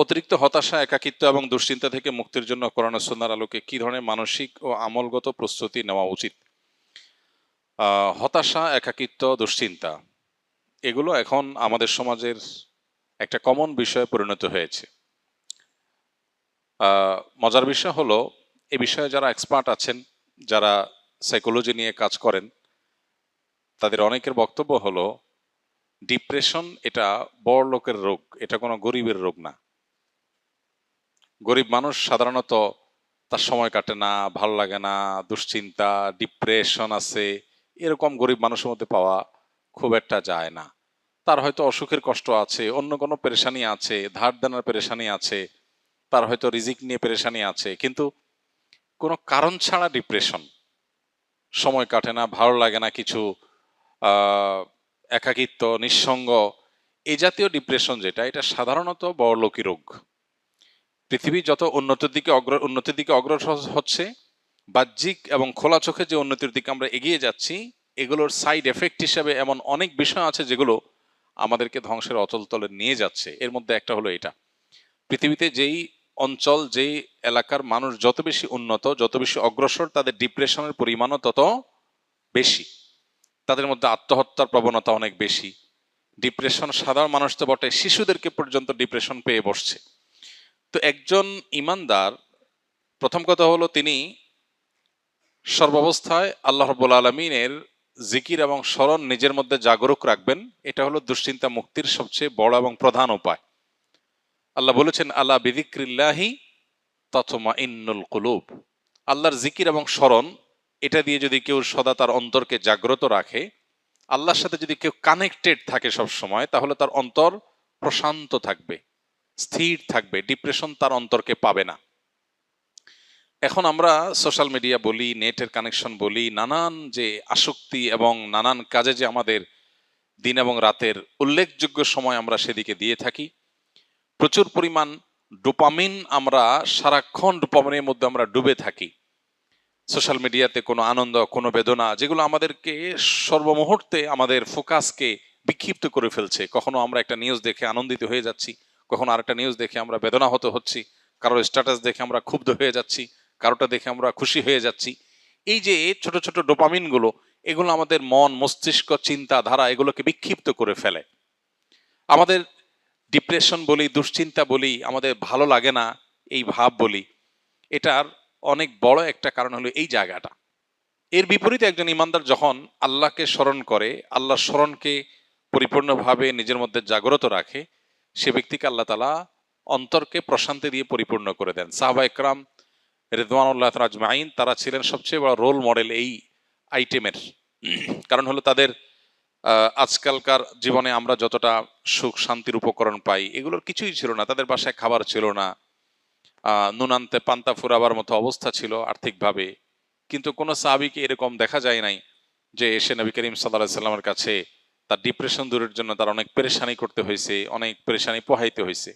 অতিরিক্ত হতাশা, একাকিত্ব এবং দুশ্চিন্তা থেকে মুক্তির জন্য কোরআন ও সুন্নাহর আলোকে কি ধরনের মানসিক ও আমলগত প্রস্তুতি নেওয়া উচিত? হতাশা, একাকিত্ব, দুশ্চিন্তা এগুলো এখন আমাদের সমাজের একটা কমন বিষয়ে পরিণত হয়েছে। মজার বিষয় হলো, এ বিষয়ে যারা এক্সপার্ট আছেন, যারা সাইকোলজি নিয়ে কাজ করেন, তাদের অনেকের বক্তব্য হলো ডিপ্রেশন এটা বড় লোকের রোগ, এটা কোনো গরিবের রোগ না। গরিব মানুষ সাধারণত তার সময় কাটে না, ভালো লাগে না, দুশ্চিন্তা, ডিপ্রেশন আছে, এরকম গরিব মানুষের মধ্যে পাওয়া খুব একটা যায় না। তার হয়তো অসুখের কষ্ট আছে, অন্য কোনো পেরেশানি আছে, ধার দেনার পেরেশানি আছে, তার হয়তো রিজিক নিয়ে পেরেশানি আছে, কিন্তু কোনো কারণ ছাড়া ডিপ্রেশন, সময় কাটে না, ভালো লাগে না কিছু, একাকিত্ব, নিঃসঙ্গ, এই জাতীয় ডিপ্রেশন যেটা, এটা সাধারণত বড়লোকি রোগ। পৃথিবী যত উন্নতির দিকে অগ্রসর হচ্ছে, বাহ্যিক এবং খোলা চোখে যে উন্নতির দিকে আমরা এগিয়ে যাচ্ছি, এগুলোর সাইড এফেক্ট হিসেবে এমন অনেক বিষয় আছে যেগুলো আমাদেরকে ধ্বংসের অতল তলে নিয়ে যাচ্ছে। এর মধ্যে একটা হলো এটা, পৃথিবীতে যেই অঞ্চল, যেই এলাকার মানুষ যত বেশি উন্নত, যত বেশি অগ্রসর, তাদের ডিপ্রেশনের পরিমাণও তত বেশি, তাদের মধ্যে আত্মহত্যার প্রবণতা অনেক বেশি। ডিপ্রেশন সাধারণ মানুষ তো বটে, শিশুদেরকে পর্যন্ত ডিপ্রেশন পেয়ে বসছে। তো একজন ইমানদার, প্রথম কথা হলো তিনি সর্বাবস্থায় আল্লাহ রাব্বুল আলামিনের জিকির এবং স্মরণ নিজের মধ্যে জাগরুক রাখবেন। এটা হলো দুশ্চিন্তা মুক্তির সবচেয়ে বড় এবং প্রধান উপায়। আল্লাহ বলেছেন, আলা বিযিক্রিল্লাহি তাতমাইন্নুল কুলুব। আল্লাহর জিকির এবং স্মরণ, এটা দিয়ে যদি কেউ সদা তার অন্তরকে জাগ্রত রাখে, আল্লাহর সাথে যদি কেউ কানেক্টেড থাকে সব সময়, তাহলে তার অন্তর প্রশান্ত থাকবে, স্থির থাকবে, ডিপ্রেশন তার অন্তরকে পাবে না। এখন আমরা সোশ্যাল মিডিয়া বলি, নেটের কানেকশন বলি, নানান যে আসক্তি এবং নানান কাজে যে আমাদের দিন এবং রাতের উল্লেখযোগ্য সময় আমরা সেদিকে দিয়ে থাকি, প্রচুর পরিমাণ ডোপামিন, আমরা সারাক্ষণ ডোপামিনের মধ্যে আমরা ডুবে থাকি। সোশ্যাল মিডিয়াতে কোনো আনন্দ, কোনো বেদনা, যেগুলো আমাদেরকে সর্বমুহূর্তে আমাদের ফোকাসকে বিক্ষিপ্ত করে ফেলছে। কখনো আমরা একটা নিউজ দেখে আনন্দিত হয়ে যাচ্ছি, কখনো আরেকটা নিউজ দেখে আমরা বেদনাহত হচ্ছি, কারোর স্ট্যাটাস দেখে আমরা ক্ষুব্ধ হয়ে যাচ্ছি, কারোটা দেখে আমরা খুশি হয়ে যাচ্ছি। এই যে ছোট ছোট ডোপামিনগুলো, এগুলো আমাদের মন, মস্তিষ্ক, চিন্তা ধারা এগুলোকে বিক্ষিপ্ত করে ফেলে। আমাদের ডিপ্রেশন বলি, দুশ্চিন্তা বলি, আমাদের ভালো লাগে না এই ভাব বলি, এটার অনেক বড় একটা কারণ হলো এই জায়গাটা। এর বিপরীতে একজন ইমানদার যখন আল্লাহকে স্মরণ করে, আল্লাহর স্মরণকে পরিপূর্ণভাবে নিজের মধ্যে জাগ্রত রাখে, সে ব্যক্তিকে আল্লাহ তাআলা অন্তরকে প্রশান্তি দিয়ে পরিপূর্ণ করে দেন। সাহাবা একরাম রিদওয়ানুল্লাহ আজমাইন, তারা ছিলেন সবচেয়ে বড় রোল মডেল এই আইটেমের। কারণ হলো তাদের আজকালকার জীবনে আমরা যতটা সুখ শান্তির উপকরণ পাই, এগুলোর কিছুই ছিল না। তাদের বাসায় খাবার ছিল না, নুন আনতে পান্তা ফুরাবার মতো অবস্থা ছিল আর্থিকভাবে। কিন্তু কোনো সাহাবীকে এরকম দেখা যায় নাই যে এসে নবী করিম সাল্লাল্লাহু আলাইহি সাল্লামের কাছে তার ডিপ্রেশন দূরের জন্য তার অনেক পেরেশানি করতে হয়েছে, অনেক পেরেশানি পোহাইতে হয়েছে।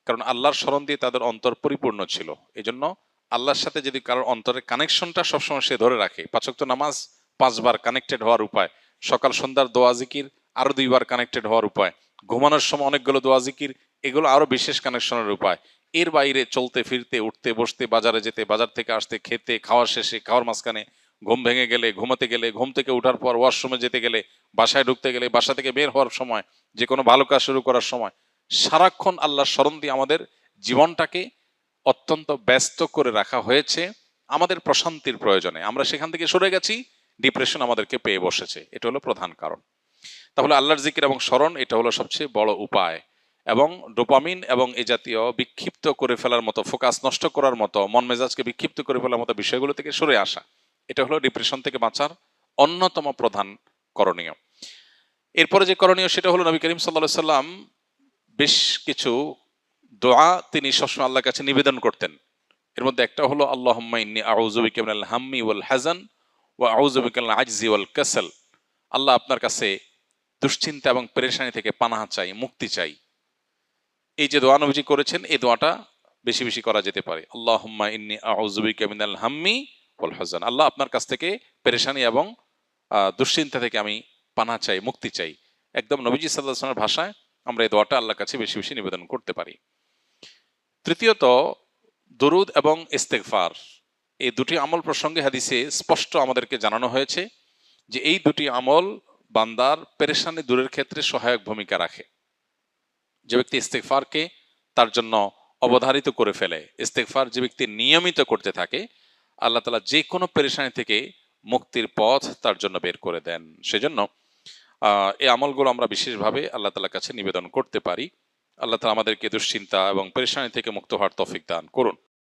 কারণ আল্লাহর স্মরণ দিয়ে তাদের অন্তর পরিপূর্ণ ছিল। এই জন্য আল্লাহর সাথে যদি কারোর অন্তরের কানেকশনটা সবসময় সে ধরে রাখে, ৫ ওয়াক্ত নামাজ ৫ বার কানেক্টেড হওয়ার উপায়, সকাল সন্ধ্যার দোয়া জিকির আরো ২ বার কানেক্টেড হওয়ার উপায়, ঘুমানোর সময় অনেকগুলো দোয়া জিকির, এগুলো আরো বিশেষ কানেকশনের উপায়। এর বাইরে চলতে ফিরতে, উঠতে বসতে, বাজারে যেতে, বাজার থেকে আসতে, খেতে, খাওয়ার শেষে, খাওয়ার মাঝখানে, ঘুম ভেঙে গেলে, ঘুমাতে গেলে, ঘুম থেকে ওঠার পর, ওয়াশরুমে যেতে গেলে, বাসায় ঢুকতে গেলে, বাসা থেকে বের হওয়ার সময়, যে কোনো ভালো কাজ শুরু করার সময়, সারাক্ষণ আল্লাহর স্মরণ দিয়ে আমাদের জীবনটাকে অত্যন্ত ব্যস্ত করে রাখা হয়েছে আমাদের প্রশান্তির প্রয়োজনে। আমরা সেখান থেকে সরে গেছি, ডিপ্রেশন আমাদেরকে পেয়ে বসেছে। এটা হলো প্রধান কারণ। তাহলে আল্লাহর জিকির এবং স্মরণ, এটা হলো সবচেয়ে বড় উপায়। এবং ডোপামিন এবং এই জাতীয় বিক্ষিপ্ত করে ফেলার মতো, ফোকাস নষ্ট করার মতো, মন মেজাজকে বিক্ষিপ্ত করে ফেলার মতো বিষয়গুলো থেকে সরে আসা, এটা হলো ডিপ্রেশন থেকে বাঁচার অন্যতম প্রধান করণীয়। এরপরে যে করণীয়, সেটা হলো নবী করিম সাল্লাল্লাহু আলাইহি সাল্লাম বেশ কিছু দোয়া তিনি সবসময় আল্লাহর কাছে নিবেদন করতেন। এর মধ্যে একটা হলো, আল্লাহুম্মা ইন্নী আউযু বিকা মিনাল হাম্মি ওয়াল হাযান ওয়া আউযু বিকা মিনাল আজজি ওয়াল কাসাল। আল্লাহ, আপনার কাছে দুশ্চিন্তা এবং পেরেশানি থেকে পানাহ চাই, মুক্তি চাই। এই যে দোয়া নবীজি করেছেন, এই দোয়াটা বেশি বেশি করা যেতে পারে। আল্লাহুম্মা ইন্নী আউযু বিকা মিনাল হাম্মি ওয়াল হাযান। আল্লাহ, আপনার কাছ থেকে পেরেশানি এবং দুশ্চিন্তা থেকে আমি পানাহ চাই, মুক্তি চাই। একদম নবীজি সাল্লাল্লাহু আলাইহি ওয়াসাল্লামের ভাষায় আমরা এই দোয়াটা আল্লাহর কাছে বেশি বেশি নিবেদন করতে পারি। তৃতীয়ত, দুরুদ এবং ইস্তেগফার, এই দুটি আমল প্রসঙ্গে হাদিসে স্পষ্ট আমাদেরকে জানানো হয়েছে যে এই দুটি আমল বান্দার পেরেশানি দূরের ক্ষেত্রে সহায়ক ভূমিকা রাখে। যে ব্যক্তি ইস্তেগফারকে তার জন্য অবধারিত করে ফেলে, ইস্তেগফার যে ব্যক্তি নিয়মিত করতে থাকে, আল্লাহ তাআলা যে কোনো পেরেশানি থেকে মুক্তির পথ তার জন্য বের করে দেন। সেজন্য এই আমলগুলো আমরা বিশেষভাবে আল্লাহ তাআলার কাছে নিবেদন করতে পারি। আল্লাহ তাআলা আমাদেরকে দুশ্চিন্তা এবং পেরেশানি থেকে মুক্ত হওয়ার তৌফিক দান করুন।